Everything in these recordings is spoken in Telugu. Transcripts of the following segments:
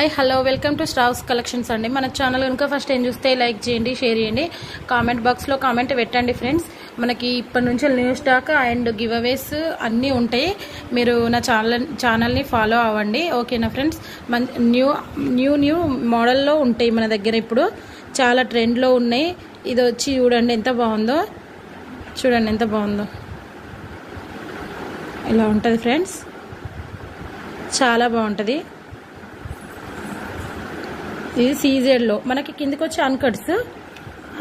Hi hello welcome to స్ట్రావ్స్ collections అండి. మన ఛానల్ కనుక ఫస్ట్ ఏం చూస్తే లైక్ చేయండి, షేర్ చేయండి, కామెంట్ బాక్స్లో కామెంట్ పెట్టండి ఫ్రెండ్స్. మనకి ఇప్పటి నుంచి న్యూ స్టాక్ అండ్ గివ్ అవేస్ అన్నీ ఉంటాయి. మీరు నా ఛానల్ని ఫాలో అవ్వండి, ఓకేనా ఫ్రెండ్స్. న్యూ మోడల్లో ఉంటాయి మన దగ్గర. ఇప్పుడు చాలా ట్రెండ్లో ఉన్నాయి. ఇది వచ్చి చూడండి ఎంత బాగుందో, చూడండి ఎంత బాగుందో. ఇలా ఉంటుంది ఫ్రెండ్స్, చాలా బాగుంటుంది. ఇది సీజెడ్లో మనకి కిందికి వచ్చి అన్కట్స్,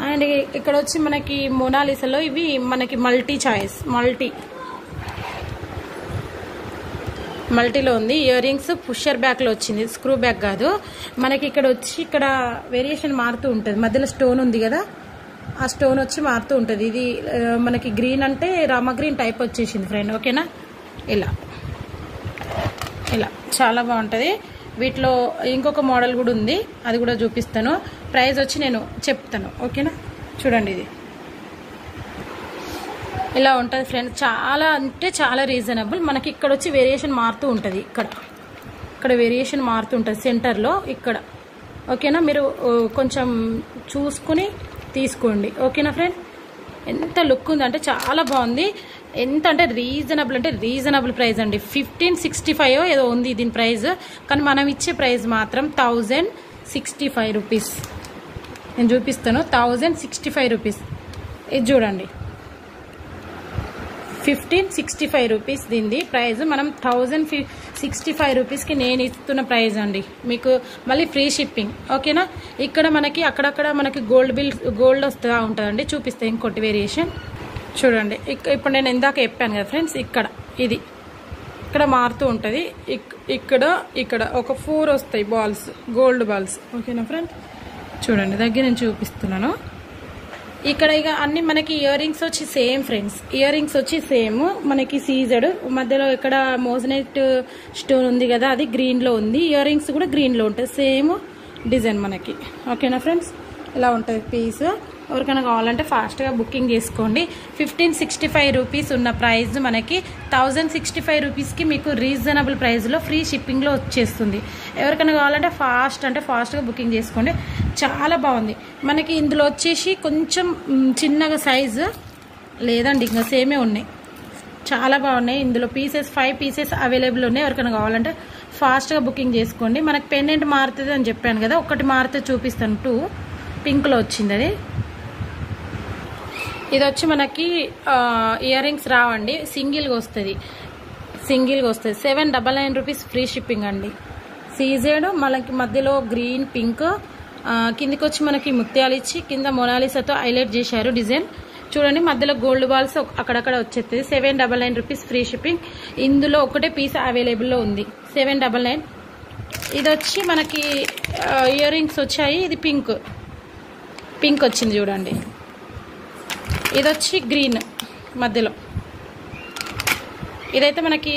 అండ్ ఇక్కడ వచ్చి మనకి మోనాలిసాలో ఇవి మనకి మల్టీలో ఉంది. ఇయర్ రింగ్స్ పుషర్ బ్యాక్లో వచ్చింది, స్క్రూ బ్యాక్ కాదు. మనకి ఇక్కడ వచ్చి ఇక్కడ వేరియేషన్ మారుతూ ఉంటుంది. మధ్యలో స్టోన్ ఉంది కదా, ఆ స్టోన్ వచ్చి మారుతూ ఉంటుంది. ఇది మనకి గ్రీన్ అంటే రామ గ్రీన్ టైప్ వచ్చేసింది ఫ్రెండ్, ఓకేనా. ఇలా చాలా బాగుంటుంది. వీటిలో ఇంకొక మోడల్ కూడా ఉంది, అది కూడా చూపిస్తాను. ప్రైస్ వచ్చి నేను చెప్తాను, ఓకేనా. చూడండి ఇది ఇలా ఉంటుంది ఫ్రెండ్స్, చాలా అంటే చాలా రీజనబుల్. మనకి ఇక్కడ వచ్చి వేరియేషన్ మారుతూ ఉంటుంది, ఇక్కడ వేరియేషన్ మారుతూ ఉంటుంది సెంటర్లో ఇక్కడ, ఓకేనా. మీరు కొంచెం చూసుకుని తీసుకోండి, ఓకేనా ఫ్రెండ్. ఎంత లుక్ ఉంది అంటే చాలా బాగుంది. ఎంత అంటే రీజనబుల్ ప్రైస్ అండి. 1565 ఏదో ఉంది దీని ప్రైస్, కానీ మనం ఇచ్చే ప్రైస్ మాత్రం 1065 రూపీస్. నేను చూపిస్తాను, 1065 రూపీస్. ఇది చూడండి, 1565 రూపీస్ దీనిది ప్రైస్. మనం 1065 రూపీస్కి నేను ఇస్తున్న ప్రైస్ అండి. మీకు మళ్ళీ ఫ్రీ షిప్పింగ్, ఓకేనా. ఇక్కడ మనకి అక్కడక్కడ మనకి గోల్డ్ వస్తూ ఉంటుందండి. చూపిస్తాను ఇంకోటి వేరియేషన్. చూడండి ఇప్పుడు నేను ఇందాక చెప్పాను కదా ఫ్రెండ్స్, ఇక్కడ మారుతూ ఉంటుంది. ఇక్కడ ఒక 4 వస్తాయి బాల్స్, గోల్డ్ బాల్స్, ఓకేనా ఫ్రెండ్. చూడండి దగ్గర నేను చూపిస్తున్నాను. ఇక్కడ ఇక అన్ని మనకి ఇయర్ రింగ్స్ వచ్చి సేమ్ ఫ్రెండ్స్, ఇయర్ రింగ్స్ వచ్చి సేమ్. మనకి సీజెడ్ మధ్యలో ఇక్కడ మోజనైట్ స్టోన్ ఉంది కదా, అది గ్రీన్లో ఉంది. ఇయర్ రింగ్స్ కూడా గ్రీన్లో ఉంటుంది, సేమ్ డిజైన్ మనకి, ఓకేనా ఫ్రెండ్స్. ఇలా ఉంటుంది పీస్. ఎవరికైనా కావాలంటే ఫాస్ట్గా బుకింగ్ చేసుకోండి. 1565 రూపీస్ ఉన్న ప్రైస్ మనకి 1065 రూపీస్కి మీకు రీజనబుల్ ప్రైస్లో ఫ్రీ షిప్పింగ్లో వచ్చేస్తుంది. ఎవరికైనా కావాలంటే ఫాస్ట్గా బుకింగ్ చేసుకోండి. చాలా బాగుంది. మనకి ఇందులో వచ్చేసి కొంచెం చిన్నగా సైజు లేదండి, ఇంకా సేమే ఉన్నాయి. చాలా బాగున్నాయి. ఇందులో 5 పీసెస్ అవైలబుల్ ఉన్నాయి. ఎవరికైనా కావాలంటే ఫాస్ట్గా బుకింగ్ చేసుకోండి. మనకి పెండెంట్ మారుతుంది అని చెప్పాను కదా, ఒకటి మారితే చూపిస్తాను. 2 పింక్లో వచ్చింది అది. ఇది వచ్చి మనకి ఇయర్ రింగ్స్ రావండి, సింగిల్గా వస్తుంది. 799 రూపీస్ ఫ్రీ షిప్పింగ్ అండి. సీజెడ్ మనకి మధ్యలో గ్రీన్ పింక్, కిందికి వచ్చి మనకి ముత్యాలు ఇచ్చి కింద మొనాలిసాతో హైలైట్ చేశారు డిజైన్. చూడండి మధ్యలో గోల్డ్ బాల్స్ అక్కడక్కడ వచ్చేస్తుంది. 799 రూపీస్ ఫ్రీ షిప్పింగ్. ఇందులో ఒకటే పీస్ అవైలబుల్లో ఉంది, 799. ఇది వచ్చి మనకి ఇయర్ రింగ్స్ వచ్చాయి. ఇది పింక్ వచ్చింది చూడండి. ఇది వచ్చి గ్రీన్ మధ్యలో. ఇదైతే మనకి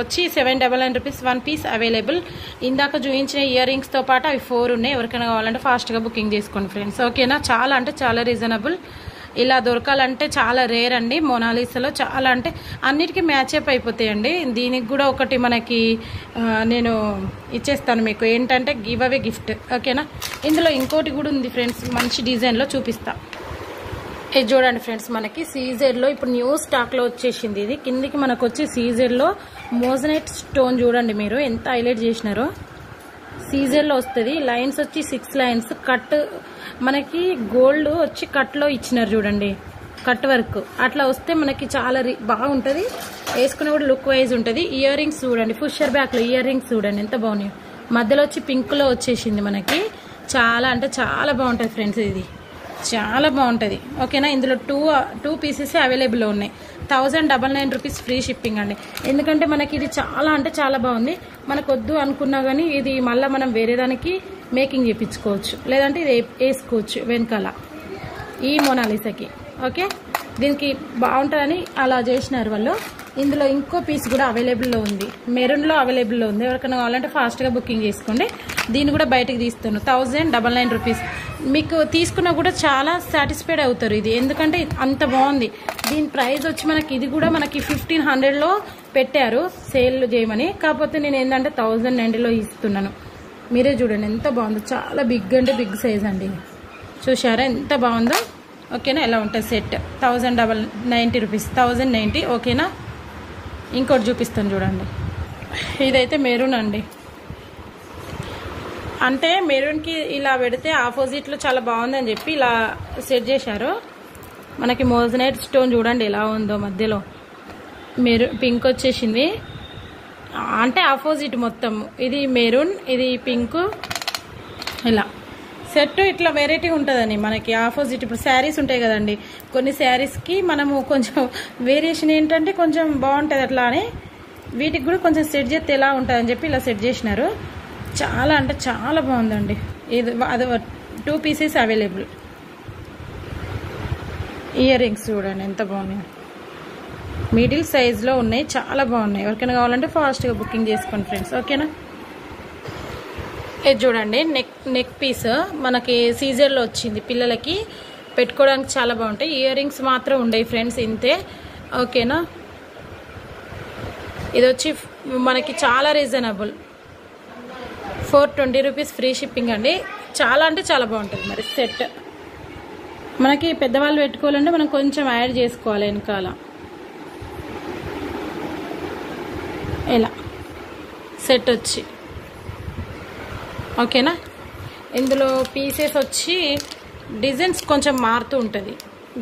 వచ్చి 799 రూపీస్ 1 పీస్ అవైలబుల్. ఇందాక చూపించిన ఇయర్ రింగ్స్తో పాటు అవి 4 ఉన్నాయి. ఎవరికైనా కావాలంటే ఫాస్ట్గా బుకింగ్ చేసుకోండి ఫ్రెండ్స్, ఓకేనా. చాలా అంటే చాలా రీజనబుల్. ఇలా దొరకాలంటే చాలా రేర్ అండి. మోనాలిసాలో చాలా అంటే అన్నిటికీ మ్యాచ్అప్ అయిపోతాయండి. దీనికి కూడా ఒకటి మనకి నేను ఇచ్చేస్తాను మీకు, ఏంటంటే గివ్ అవే గిఫ్ట్, ఓకేనా. ఇందులో ఇంకోటి కూడా ఉంది ఫ్రెండ్స్, మంచి డిజైన్లో చూపిస్తా. ఇది చూడండి ఫ్రెండ్స్, మనకి సీజెడ్లో ఇప్పుడు న్యూ స్టాక్లో వచ్చేసింది. ఇది కిందికి మనకు వచ్చి సీజెడ్లో మోజనైట్ స్టోన్ చూడండి మీరు ఎంత హైలైట్ చేసినారో. సీజెడ్లో వస్తుంది. లైన్స్ వచ్చి 6 లైన్స్. కట్ మనకి గోల్డ్ వచ్చి కట్లో ఇచ్చినారు చూడండి, కట్ వర్క్ అట్లా వస్తే మనకి చాలా బాగుంటుంది. వేసుకునే కూడా లుక్ వైజ్ ఉంటుంది. ఇయర్ రింగ్స్ చూడండి, పుషర్ బ్యాక్లో ఇయర్ రింగ్స్ చూడండి ఎంత బాగున్నాయి. మధ్యలో వచ్చి పింక్లో వచ్చేసింది మనకి. చాలా అంటే చాలా బాగుంటుంది ఫ్రెండ్స్, ఇది చాలా బాగుంటుంది, ఓకేనా. ఇందులో 2 పీసెస్ అవైలబుల్లో ఉన్నాయి. 1099 రూపీస్ ఫ్రీ షిప్పింగ్ అండి. ఎందుకంటే మనకి ఇది చాలా అంటే చాలా బాగుంది. మనకు వద్దు అనుకున్నా కానీ ఇది మళ్ళీ మనం వేరే దానికి మేకింగ్ చేయించుకోవచ్చు, లేదంటే ఇది వేసుకోవచ్చు వెనకాల ఈ మోనాలిసాకి, ఓకే. దీనికి బాగుంటుందని అలా చేసినారు వాళ్ళు. ఇందులో ఇంకో పీస్ కూడా అవైలబుల్లో ఉంది, మెరూన్లో అవైలబుల్లో ఉంది. ఎవరికైనా కావాలంటే ఫాస్ట్గా బుకింగ్ చేసుకోండి. దీన్ని కూడా బయటకు తీస్తాను, 1099 రూపీస్. మీకు తీసుకున్నా కూడా చాలా సాటిస్ఫైడ్ అవుతారు ఇది, ఎందుకంటే అంత బాగుంది. దీని ప్రైస్ వచ్చి మనకి ఇది కూడా మనకి 1500లో పెట్టారు సేల్ చేయమని, కాకపోతే నేను ఏంటంటే 1090లో ఇస్తున్నాను. మీరే చూడండి ఎంత బాగుందో, చాలా బిగ్ అంటే బిగ్ సైజ్ అండి. చూసారా ఎంత బాగుందో. ఓకేనా, ఎలా ఉంటుంది సెట్ 1090 రూపీస్, 1090. ఓకేనా, ఇంకోటి చూపిస్తాను చూడండి. ఇదైతే మెరూన్ అండి. అంటే మెరూన్కి ఇలా పెడితే ఆపోజిట్లో చాలా బాగుందని చెప్పి ఇలా సెట్ చేశారు. మనకి మోజనైట్ స్టోన్ చూడండి ఎలా ఉందో, మధ్యలో మెరూన్ పింక్ వచ్చేసింది. అంటే ఆపోజిట్ మొత్తం, ఇది మెరూన్, ఇది పింక్. ఇలా సెట్ ఇట్లా వెరైటీ ఉంటుందని మనకి ఆపోజిట్. ఇప్పుడు శారీస్ ఉంటాయి కదండి, కొన్ని శారీస్కి మనము కొంచెం వేరియేషన్ ఏంటంటే కొంచెం బాగుంటుంది అట్లా అని, వీటికి కూడా కొంచెం సెట్ చేస్తే ఎలా ఉంటుందని చెప్పి ఇలా సెట్ చేసినారు. చాలా అంటే చాలా బాగుందండి. ఇది అది 2 పీసెస్ అవైలబుల్. ఇయర్ రింగ్స్ చూడండి ఎంత బాగున్నాయి, మిడిల్ సైజ్లో ఉన్నాయి, చాలా బాగున్నాయి. ఎవరికైనా కావాలంటే ఫాస్ట్గా బుకింగ్ చేసుకోండి ఫ్రెండ్స్. ఓకేనా, ఇది చూడండి నెక్ పీస్ మనకి సీజర్లో వచ్చింది, పిల్లలకి పెట్టుకోవడానికి చాలా బాగుంటాయి. ఇయర్ రింగ్స్ మాత్రం ఉండవు ఫ్రెండ్స్, ఇంతే. ఓకేనా, ఇది వచ్చి మనకి చాలా రీజనబుల్, 420 రూపీస్ ఫ్రీ షిప్పింగ్ అండి. చాలా అంటే చాలా బాగుంటుంది. మరి సెట్ మనకి పెద్దవాళ్ళు పెట్టుకోవాలంటే మనం కొంచెం యాడ్ చేసుకోవాలి వెనకాల. ఇలా సెట్ వచ్చి ఓకేనా. ఇందులో పీసెస్ వచ్చి డిజైన్స్ కొంచెం మారుతూ ఉంటుంది,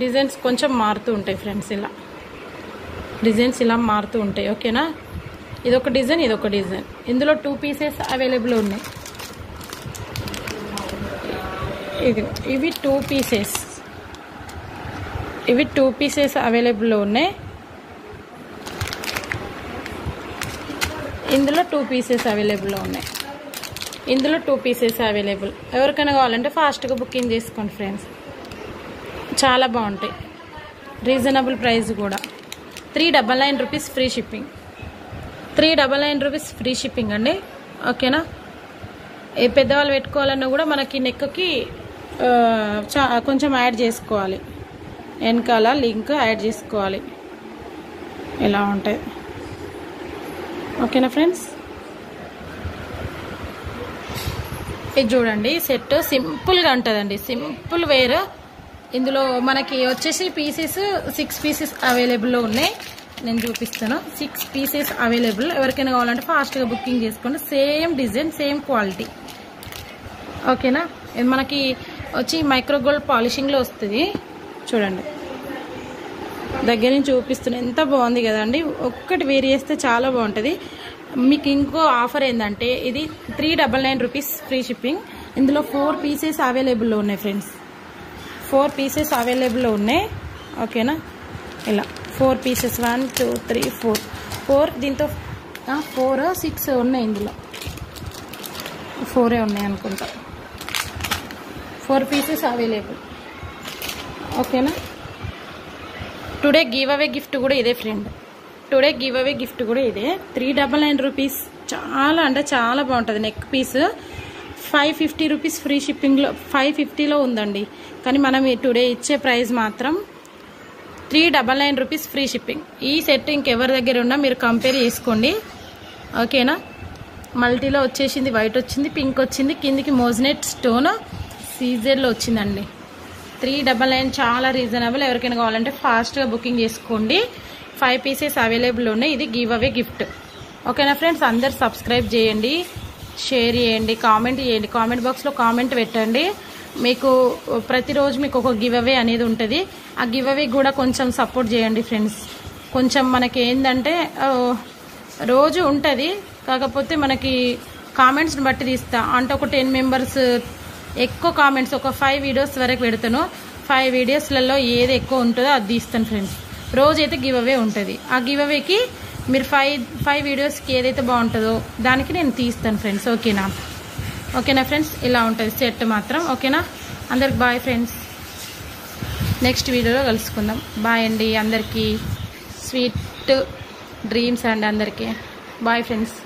డిజైన్స్ కొంచెం మారుతూ ఉంటాయి ఫ్రెండ్స్. ఇలా డిజైన్స్ ఇలా మారుతూ ఉంటాయి. ఓకేనా, ఇదొక డిజైన్, ఇదొక డిజైన్. ఇందులో 2 పీసెస్ అవైలబుల్ ఉన్నాయి. ఇవి 2 పీసెస్, ఇవి 2 పీసెస్ అవైలబుల్లో ఉన్నాయి. ఇందులో 2 పీసెస్ అవైలబుల్లో ఉన్నాయి. ఇందులో 2 పీసెస్ అవైలబుల్. ఎవరికైనా కావాలంటే ఫాస్ట్గా బుకింగ్ చేసుకోండి ఫ్రెండ్స్. చాలా బాగుంటాయి, రీజనబుల్ ప్రైస్ కూడా. 399 rupees free shipping, 399 rupees free shipping అండి. ఓకేనా, ఏ పెద్దవాళ్ళు పెట్టుకోవాలన్నా కూడా మనకి నెక్కి కొంచెం యాడ్ చేసుకోవాలి, వెనకాల లింక్ యాడ్ చేసుకోవాలి. ఇలా ఉంటాయి. ఓకేనా ఫ్రెండ్స్, ఇది చూడండి సెట్ సింపుల్గా ఉంటుందండి, సింపుల్ వేర్. ఇందులో మనకి వచ్చేసి పీసెస్ 6 పీసెస్ అవైలబుల్లో ఉన్నాయి. నేను చూపిస్తాను, 6 పీసెస్ అవైలబుల్. ఎవరికైనా కావాలంటే ఫాస్ట్గా బుకింగ్ చేసుకోండి. Same design, same quality. ఓకేనా, ఇది మనకి వచ్చి మైక్రో గోల్డ్ పాలిషింగ్లో వస్తుంది. చూడండి దగ్గర నుంచి చూపిస్తున్నాను, ఎంత బాగుంది కదండి. ఒక్కటి వేర్ చేస్తే చాలా బాగుంటుంది. మీకు ఇంకో ఆఫర్ ఏంటంటే ఇది 399 రూపీస్ ఫ్రీ షిప్పింగ్. ఇందులో 4 పీసెస్ అవైలబుల్లో ఉన్నాయి ఫ్రెండ్స్, 4 పీసెస్ అవైలబుల్లో ఉన్నాయి. ఓకేనా, ఇలా 4 పీసెస్ 1 2 3 4 దీంతో 4 6 ఉన్నాయి. ఇందులో 4 ఉన్నాయి అనుకుంటా. 4 పీసెస్ అవైలబుల్. ఓకేనా, టుడే గివ్ అవే గిఫ్ట్ కూడా ఇదే friend, today give away gift కూడా ఇదే. 399 రూపీస్. చాలా అంటే చాలా బాగుంటుంది. నెక్ పీస్ 550 రూపీస్ ఫ్రీ షిప్పింగ్లో, 550లో ఉందండి. కానీ మనం టుడే ఇచ్చే ప్రైస్ మాత్రం 399 రూపీస్ ఫ్రీ షిప్పింగ్. ఈ సెట్ ఇంకెవరి దగ్గర ఉన్నా మీరు కంపేర్ చేసుకోండి. ఓకేనా, మల్టీలో వచ్చేసింది, వైట్ వచ్చింది, పింక్ వచ్చింది, కిందికి మోజనెట్ స్టోన్ సీజర్లో వచ్చిందండి. 399 చాలా రీజనబుల్. ఎవరికైనా కావాలంటే ఫాస్ట్గా బుకింగ్ చేసుకోండి. 5 పీసెస్ అవైలబుల్ ఉన్నాయి. ఇది గివ్ అవే గిఫ్ట్. ఓకేనా ఫ్రెండ్స్, అందరు సబ్స్క్రైబ్ చేయండి, షేర్ చేయండి, కామెంట్ చేయండి. కామెంట్ బాక్స్లో కామెంట్ పెట్టండి. మీకు ప్రతిరోజు మీకు ఒక గివ్ అవే అనేది ఉంటుంది. ఆ గివ్ అవే కూడా కొంచెం సపోర్ట్ చేయండి ఫ్రెండ్స్. కొంచెం మనకి ఏంటంటే రోజు ఉంటుంది, కాకపోతే మనకి కామెంట్స్ని బట్టి తీస్తా. అంటే ఒక 10 మెంబర్స్ ఎక్కువ కామెంట్స్, ఒక 5 వీడియోస్ వరకు పెడతాను. 5 వీడియోస్లలో ఏది ఎక్కువ ఉంటుందో అది తీస్తాను ఫ్రెండ్స్. రోజైతే గివ్ అవే ఉంటుంది. ఆ గివ్ అవేకి మీరు 5 వీడియోస్కి ఏదైతే బాగుంటుందో దానికి నేను తీస్తాను ఫ్రెండ్స్. ఓకేనా, ఓకేనా ఫ్రెండ్స్, ఇలా ఉంటుంది సెట్ మాత్రం. ఓకేనా, అందరికి బాయ్ ఫ్రెండ్స్. నెక్స్ట్ వీడియోలో కలుసుకుందాం. బాయ్ అండి అందరికీ. స్వీట్ డ్రీమ్స్ అండి అందరికీ. Bye friends.